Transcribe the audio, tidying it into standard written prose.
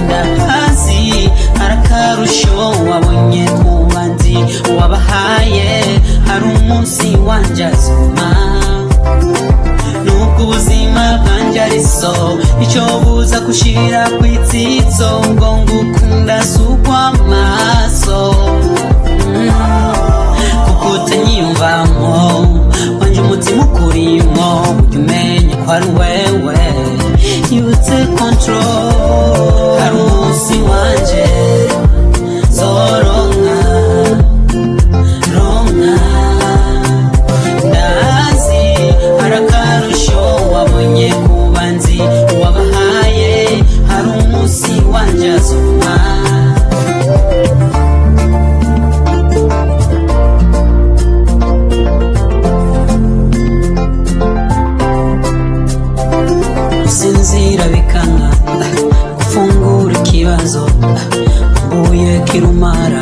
ndahazi arakarusho wabonye kubanzi wabahaye hari umunsi wanje azuma nuko ubuzima bwanje ari so icyo buza gushira kwitsitso ngo ngukunda sugwa maso kuko utanyiyumvamo wanje umutima ukurimo ujya umenya ko ari wewe you take control hari umunsi wanje zoronka ndazi arakarusho wabonye kubanzi wabahaye hari umunsi wanje azuma gusinzira bikanga gufungura ikibazo mbuye kirumara